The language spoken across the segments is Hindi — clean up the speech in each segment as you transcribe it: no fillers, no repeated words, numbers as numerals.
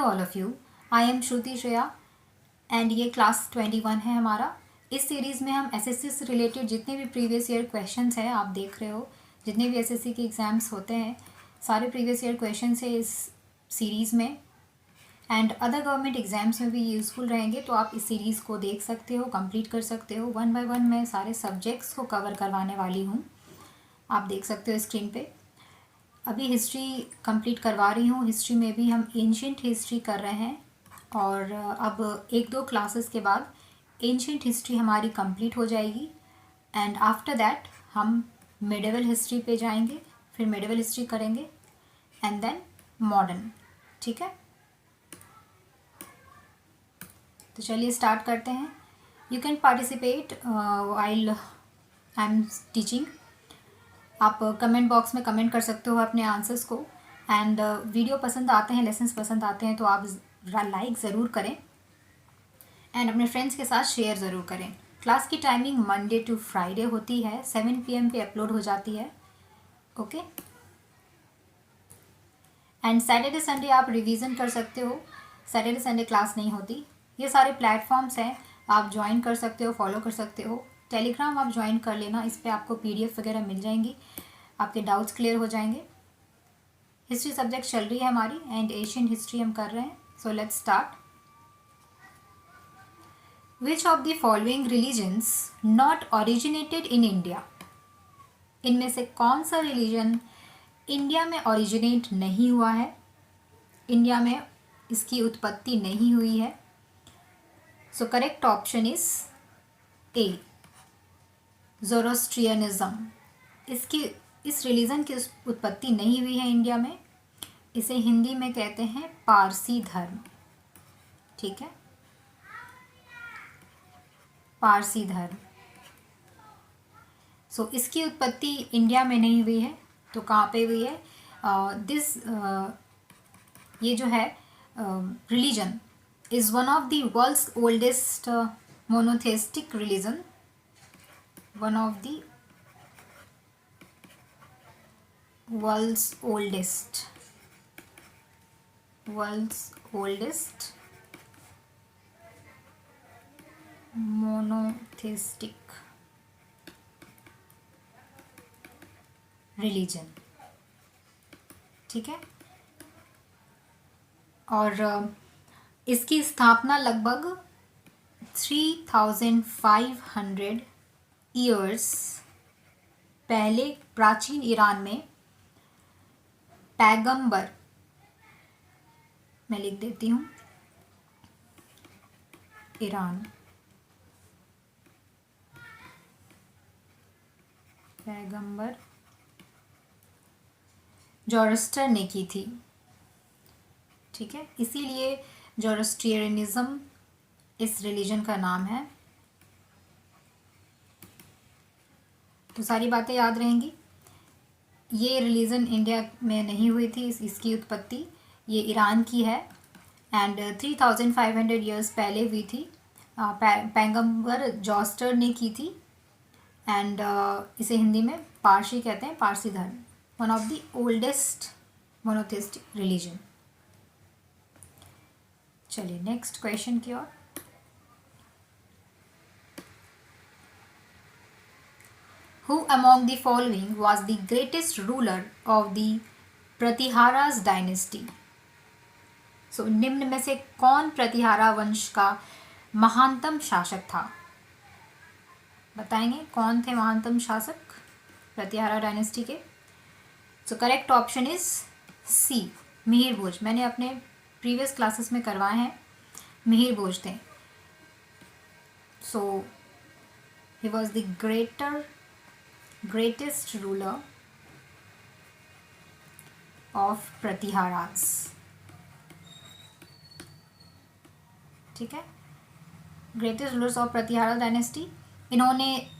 All of you, I am Shruti Shreya and ये क्लास 21 है हमारा। इस सीरीज़ में हम एसएससी से रिलेटेड जितने भी प्रीवियस ईयर क्वेश्चंस हैं, आप देख रहे हो जितने भी एसएससी के एग्ज़ाम्स होते हैं सारे प्रीवियस ईयर क्वेश्चंस है इस सीरीज़ में, एंड अदर गवर्नमेंट एग्ज़ाम्स में भी यूज़फुल रहेंगे। तो आप इस सीरीज़ को देख सकते हो, कंप्लीट कर सकते हो। 1 बाय 1 मैं सारे सब्जेक्ट्स को कवर करवाने वाली हूँ, आप देख सकते हो स्क्रीन पे। अभी हिस्ट्री कंप्लीट करवा रही हूँ। हिस्ट्री में भी हम एंशिएंट हिस्ट्री कर रहे हैं और अब 1-2 क्लासेस के बाद एंशिएंट हिस्ट्री हमारी कंप्लीट हो जाएगी एंड आफ्टर दैट हम मिडिवल हिस्ट्री पे जाएंगे, फिर मिडिवल हिस्ट्री करेंगे एंड देन मॉडर्न। ठीक है, तो चलिए स्टार्ट करते हैं। You can participate while I am teaching. आप कमेंट बॉक्स में कमेंट कर सकते हो अपने आंसर्स को, एंड वीडियो पसंद आते हैं, लेसन्स पसंद आते हैं तो आप लाइक ज़रूर करें एंड अपने फ्रेंड्स के साथ शेयर ज़रूर करें। क्लास की टाइमिंग मंडे टू फ्राइडे होती है, 7 PM पे अपलोड हो जाती है। ओके, एंड सैटरडे संडे आप रिवीजन कर सकते हो, सैटरडे संडे क्लास नहीं होती। ये सारे प्लेटफॉर्म्स हैं, आप ज्वाइन कर सकते हो, फॉलो कर सकते हो। टेलीग्राम आप ज्वाइन कर लेना, इस पर आपको PDF वगैरह मिल जाएंगी, आपके डाउट्स क्लियर हो जाएंगे। हिस्ट्री सब्जेक्ट चल रही है हमारी एंड एशियन हिस्ट्री हम कर रहे हैं। So let's start. Which of the following religions not originated in India? इनमें से कौन सा रिलीजन इंडिया में ओरिजिनेट नहीं हुआ है, इंडिया में इसकी उत्पत्ति नहीं हुई है? So correct option is A, Zoroastrianism. इस रिलीजन की उत्पत्ति नहीं हुई है इंडिया में। इसे हिंदी में कहते हैं पारसी धर्म। ठीक है, पारसी धर्म। सो इसकी उत्पत्ति इंडिया में नहीं हुई है, तो कहाँ पे हुई है? ये जो है religion is one of the world's oldest monotheistic religion, one of the world's oldest monotheistic religion। ठीक है, और इसकी स्थापना लगभग 3500 ईयर्स पहले प्राचीन ईरान में पैगंबर, मैं लिख देती हूँ, ईरान, पैगंबर जोरस्टर ने की थी। ठीक है, इसीलिए जोरस्ट्रियनिज्म इस रिलीजन का नाम है। तो सारी बातें याद रहेंगी। ये रिलीजन इंडिया में नहीं हुई थी, इसकी उत्पत्ति ये ईरान की है एंड 3500 ईयर्स पहले हुई थी। पैगंबर जोस्टर ने की थी एंड इसे हिंदी में पारसी कहते हैं, पारसी धर्म, one of the oldest monotheistic religion. चलिए नेक्स्ट क्वेश्चन की ओर। Who among the following was the greatest ruler of the Pratiharas dynasty? So निम्न में से कौन प्रतिहारा वंश का महानतम शासक था? बताएंगे कौन थे महानतम शासक प्रतिहारा डायनेस्टी के? So correct option is C, Mihir Bhoj. मैंने अपने प्रीवियस क्लासेस में करवाए हैं, मिहिर भोज थे। So he was the greatest ruler of Pratiharas. ठीक है, greatest rulers of Pratihara dynasty. इन्होंने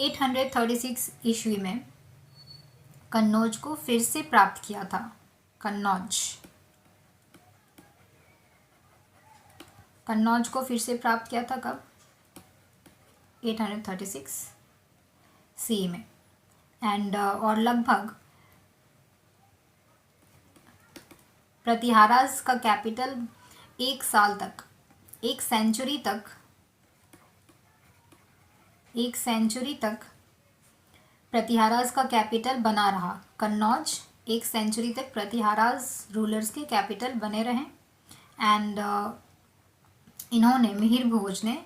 836 ईस्वी में कन्नौज को फिर से प्राप्त किया था। कन्नौज को फिर से प्राप्त किया था कब? 836 सी में एंड और लगभग प्रतिहाराज का कैपिटल एक साल तक, एक सेंचुरी तक प्रतिहाराज का कैपिटल बना रहा। कन्नौज एक सेंचुरी तक प्रतिहाराज रूलर्स के कैपिटल बने रहे। एंड इन्होंने, मिहिर भोज ने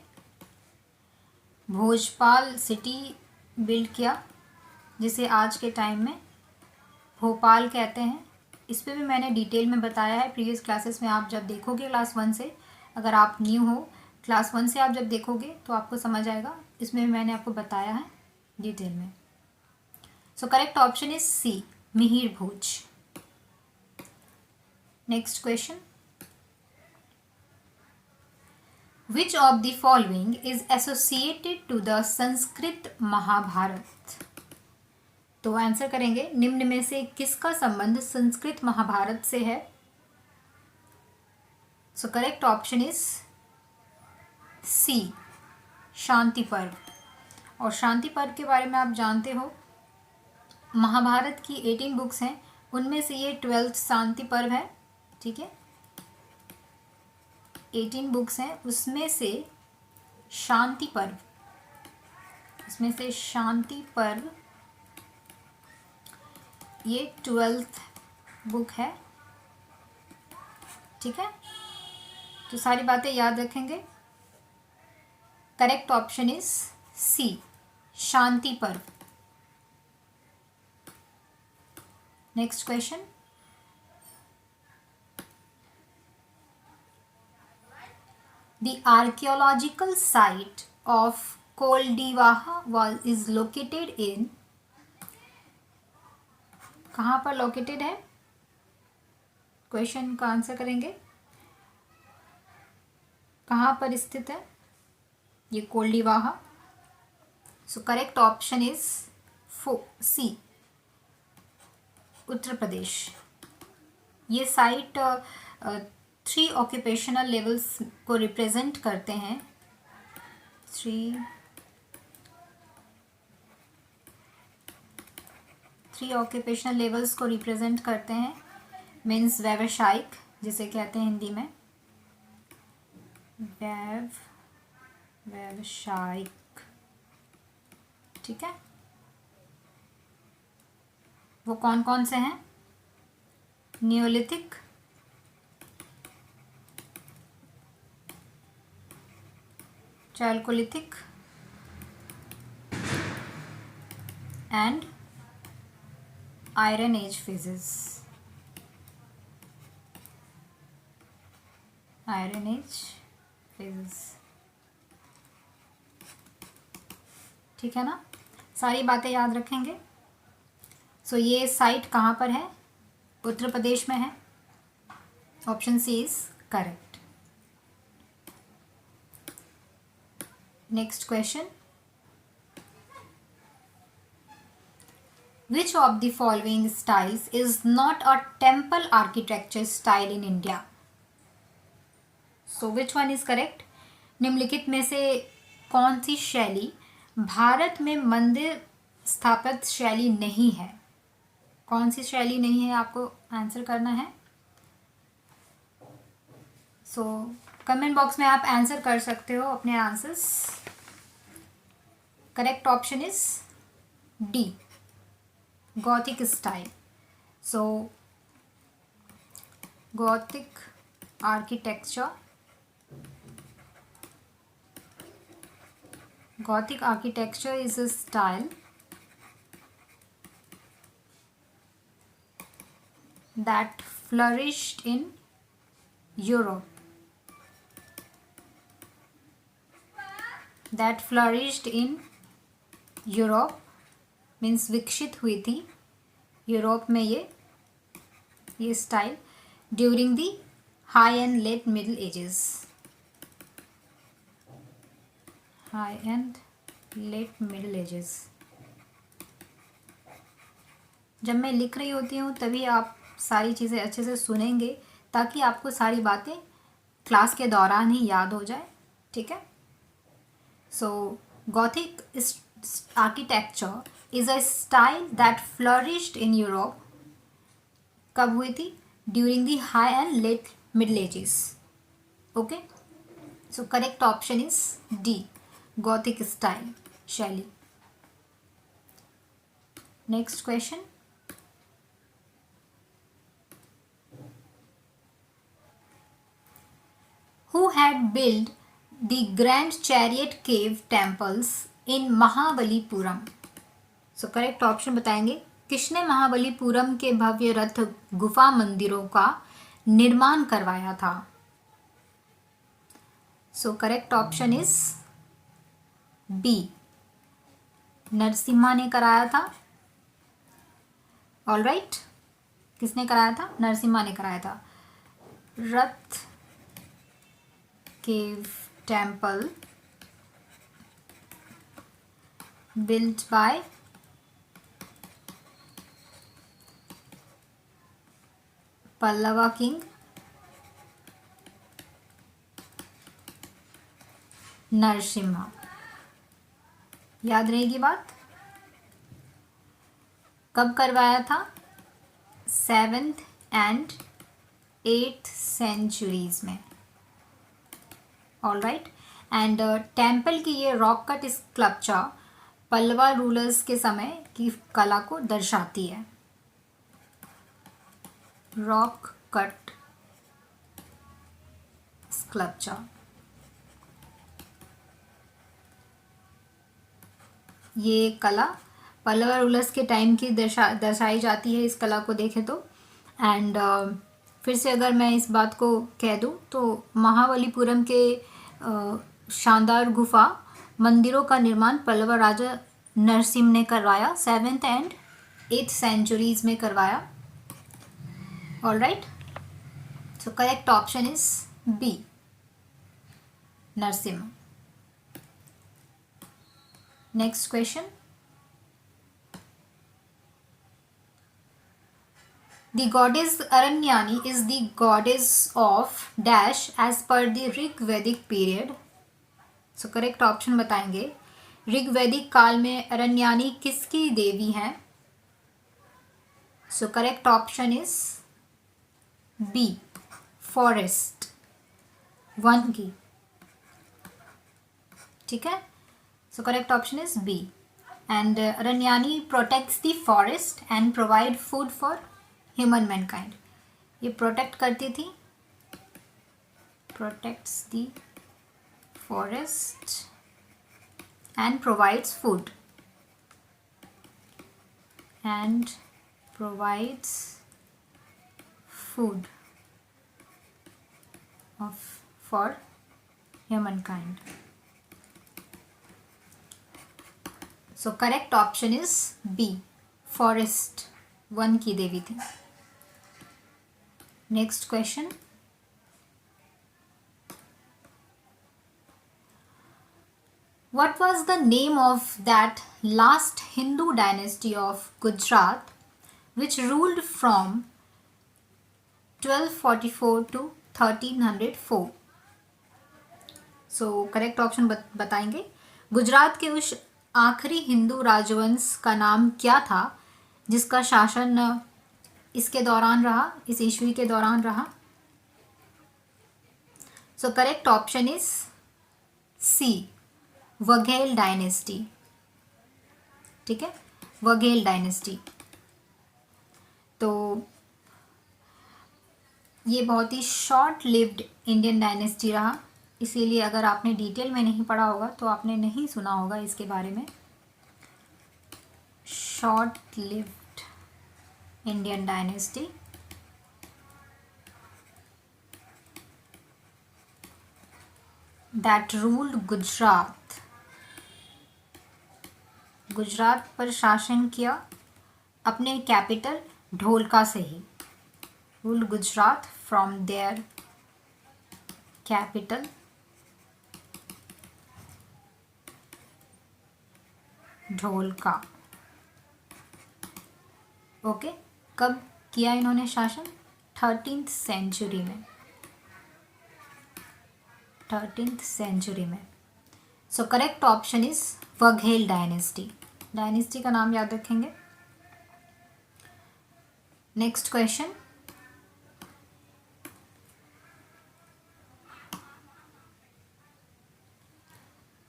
भोजपाल सिटी बिल्ड किया, जिसे आज के टाइम में भोपाल कहते हैं। इस पे भी मैंने डिटेल में बताया है प्रीवियस क्लासेस में। आप जब देखोगे क्लास 1 से, अगर आप न्यू हो क्लास 1 से आप जब देखोगे तो आपको समझ आएगा, इसमें भी मैंने आपको बताया है डिटेल में। So correct option is C, Mihir Bhoj. Next question, Which of the following is associated to the Sanskrit Mahabharata? तो आंसर करेंगे, निम्न में से किसका संबंध संस्कृत महाभारत से है? So correct option is C, Shanti Parva. और शांति पर्व के बारे में आप जानते हो, महाभारत की 18 बुक्स हैं, उनमें से ये 12th शांति पर्व है। ठीक है, 18 बुक्स हैं, उसमें से शांति पर्व, ये 12th बुक है। ठीक है, तो सारी बातें याद रखेंगे। Correct option is C, Shanti पर्व। Next question, The archaeological site of Koldivaha is located in, कहाँ पर लोकेटेड है? क्वेश्चन का आंसर करेंगे, कहाँ पर स्थित है ये Koldihwa? So correct option is C, Uttar Pradesh. ये साइट 3 ऑक्यूपेशनल लेवल्स को रिप्रेजेंट करते हैं। 3 ऑक्यूपेशनल लेवल्स को रिप्रेजेंट करते हैं, मीन्स व्यावसायिक, जिसे कहते हैं हिंदी में व्यावसायिक। ठीक है, वो कौन कौन से हैं? Neolithic, Chalcolithic and Iron Age phases। ठीक है ना, सारी बातें याद रखेंगे। सो ये साइट कहाँ पर है? उत्तर प्रदेश में है। Option C is correct. Next question, which of the following styles is not a temple architecture style in India? So which one is correct? निम्नलिखित में से कौन सी शैली भारत में मंदिर स्थापित शैली नहीं है? कौन सी शैली नहीं है, आपको आंसर करना है। सो कमेंट बॉक्स में आप आंसर कर सकते हो अपने answers. Correct option is D, Gothic style. So Gothic architecture is a style that flourished in Europe. Means विकसित हुई थी यूरोप में ये style during the high and let middle ages. जब मैं लिख रही होती हूँ तभी आप सारी चीज़ें अच्छे से सुनेंगे, ताकि आपको सारी बातें क्लास के दौरान ही याद हो जाए। ठीक है, so Gothic architecture is a style that flourished in Europe. कब हुई थी? during the high and late middle ages. Okay, so correct option is D, Gothic style, शैली. Next question. Who had built the Grand Chariot Cave temples in Mahabalipuram? So correct option बताएंगे. किसने महाबलीपुरम के भव्य रथ गुफा मंदिरों का निर्माण करवाया था? So correct option is B, Narasimha ने कराया था. ऑल राइट, किसने कराया था? नरसिम्हा ने कराया था. रथ cave temple built by Pallava king Narasimha. याद रहेगी बात. कब करवाया था? 7th and 8th सेंचुरीज में. All right. एंड टेम्पल की ये rock cut sculpture Pallava rulers के समय की कला को दर्शाती है. रॉक कट स्कल्पचर, ये कला पल्लवा रूलर्स के टाइम की दर्शाई जाती है. इस कला को देखें तो. एंड फिर से अगर मैं इस बात को कह दूं तो महाबलीपुरम के शानदार गुफा मंदिरों का निर्माण पल्लवा राजा नरसिम्हा ने करवाया. 7th and 8th सेंचुरीज में करवाया. All right. So correct option is B, Narasimha. Next question. The goddess Aranyani is the goddess of dash as per the Rig वैदिक period. सो करेक्ट ऑप्शन बताएंगे. ऋग वैदिक काल में अरण्यानी किसकी देवी हैं? So correct option is B, forest, वन की. ठीक है. So correct option is B. And Aranyani protects the forest and provide food for human mankind. ये प्रोटेक्ट करती थी, protects the forest and provides food for humankind. So correct option is B, forest, one की देवी थी. Next question. What was the name of that last Hindu dynasty of Gujarat which ruled from 1244 to 1304? So correct option बताएंगे. गुजरात के उस आखिरी हिंदू राजवंश का नाम क्या था जिसका शासन इसके दौरान रहा, इस ईस्वी के दौरान रहा? So correct option is C, Vaghela dynasty. ठीक है, वघेल डायनेस्टी. तो ये बहुत ही शॉर्ट लिव्ड इंडियन डायनेस्टी रहा. इसीलिए अगर आपने डिटेल में नहीं पढ़ा होगा तो आपने नहीं सुना होगा इसके बारे में. Short lived Indian dynasty. That ruled Gujarat. Gujarat पर शासन किया अपने कैपिटल ढोलका से ही. Ruled Gujarat from their capital Dholka. Okay. कब किया इन्होंने शासन? 13th सेंचुरी में. 13th सेंचुरी में. So correct option is Vaghela dynasty. Dynasty का नाम याद रखेंगे. Next question.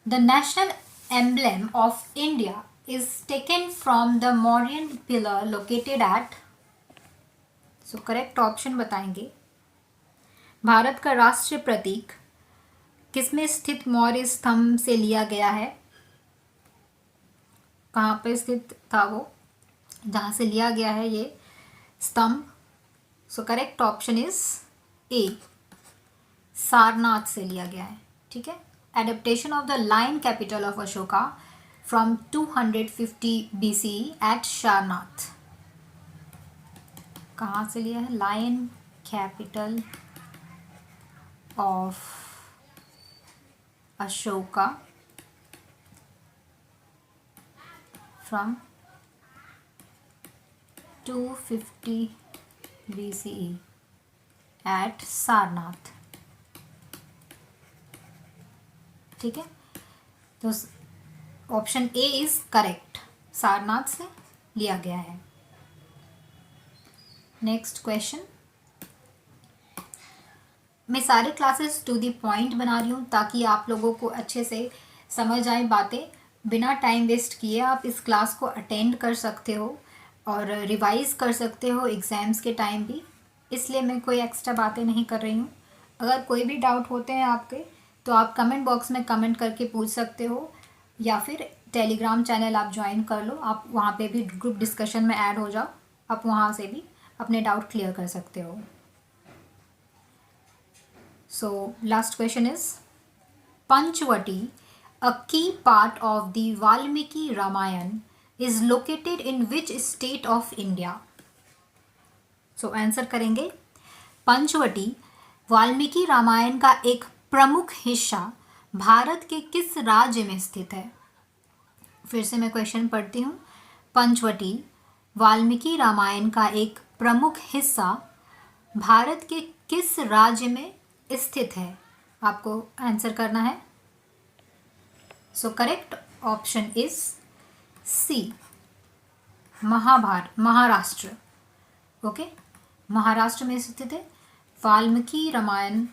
The national emblem of India is taken from the Mauryan pillar located at, so correct option बताएंगे। भारत का राष्ट्रीय प्रतीक किसमें स्थित मौर्य स्तंभ से लिया गया है? कहाँ पे स्थित था वो, जहाँ से लिया गया है ये स्तंभ? So correct option is A, Sarnath से लिया गया है। ठीक है। Adaptation of the lion capital of Ashoka from 250 BCE at Sarnath, कहाँ से लिया है? Lion capital of Ashoka from 250 BCE at Sarnath. ठीक है, तो option A is correct, Sarnath से लिया गया है। Next question. मैं सारे क्लासेस टू द पॉइंट बना रही हूँ ताकि आप लोगों को अच्छे से समझ आए बातें। बिना टाइम वेस्ट किए आप इस क्लास को अटेंड कर सकते हो और रिवाइज कर सकते हो एग्ज़ाम्स के टाइम भी, इसलिए मैं कोई एक्स्ट्रा बातें नहीं कर रही हूँ। अगर कोई भी डाउट होते हैं आपके तो आप कमेंट बॉक्स में कमेंट करके पूछ सकते हो, या फिर टेलीग्राम चैनल आप ज्वाइन कर लो, आप वहाँ पे भी ग्रुप डिस्कशन में ऐड हो जाओ, आप वहाँ से भी अपने डाउट क्लियर कर सकते हो। So last question is Panchavati, a key part of the Valmiki Ramayana, is located in which state of India? So answer करेंगे, पंचवटी वाल्मीकि रामायण का एक प्रमुख हिस्सा भारत के किस राज्य में स्थित है? फिर से मैं क्वेश्चन पढ़ती हूँ। पंचवटी वाल्मीकि रामायण का एक प्रमुख हिस्सा भारत के किस राज्य में स्थित है? आपको आंसर करना है। So correct option is C, Maharashtra. Okay, Maharashtra में स्थित है वाल्मीकि रामायण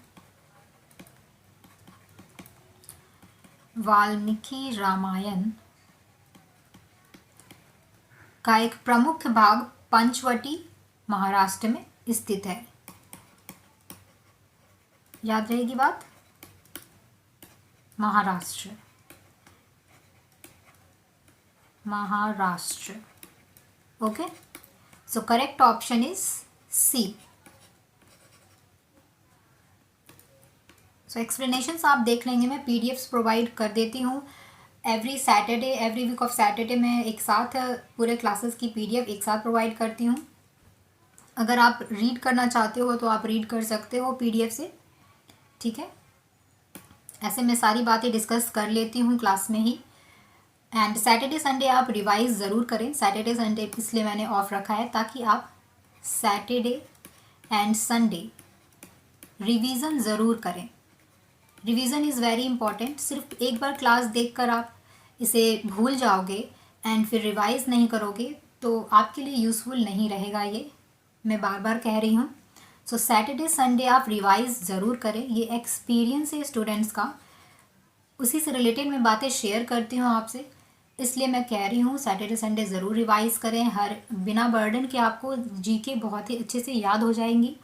का एक प्रमुख भाग पंचवटी महाराष्ट्र में स्थित है। याद रहेगी बात, Maharashtra. Okay, so correct option is C. So explanations आप देख लेंगे, मैं पीडीएफ्स प्रोवाइड कर देती हूँ every Saturday, every week of Saturday में एक साथ पूरे क्लासेस की पीडीएफ एक साथ प्रोवाइड करती हूँ। अगर आप रीड करना चाहते हो तो आप रीड कर सकते हो पीडीएफ से। ठीक है, ऐसे मैं सारी बातें डिस्कस कर लेती हूँ क्लास में ही। एंड सैटरडे संडे आप रिवाइज ज़रूर करें। सैटरडे संडे इसलिए मैंने ऑफ रखा है ताकि आप सैटरडे एंड संडे रिवीजन ज़रूर करें। Revision is very important. सिर्फ एक बार क्लास देखकर आप इसे भूल जाओगे एंड फिर रिवाइज नहीं करोगे तो आपके लिए यूज़फुल नहीं रहेगा, ये मैं बार बार कह रही हूँ। सो सैटरडे संडे आप रिवाइज ज़रूर करें, ये एक्सपीरियंस है स्टूडेंट्स का, उसी से रिलेटेड मैं बातें शेयर करती हूँ आपसे, इसलिए मैं कह रही हूँ सैटरडे संडे ज़रूर रिवाइज़ करें। हर बिना बर्डन के आपको जीके बहुत ही अच्छे से याद हो जाएंगी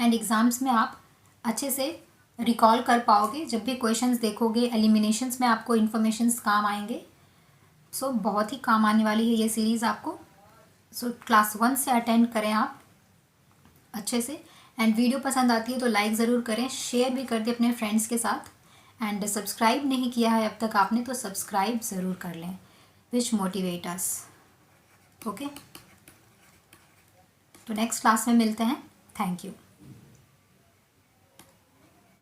एंड एग्ज़ाम्स में आप अच्छे से रिकॉल कर पाओगे। जब भी क्वेश्चंस देखोगे, एलिमिनेशंस में आपको इन्फॉर्मेशंस काम आएंगे। सो बहुत ही काम आने वाली है ये सीरीज़ आपको। सो क्लास 1 से अटेंड करें आप अच्छे से। एंड वीडियो पसंद आती है तो लाइक ज़रूर करें, शेयर भी कर दें अपने फ्रेंड्स के साथ। एंड सब्सक्राइब नहीं किया है अब तक आपने तो सब्सक्राइब ज़रूर कर लें, विच मोटिवेट अस। ओके, तो नेक्स्ट क्लास में मिलते हैं। Thank you.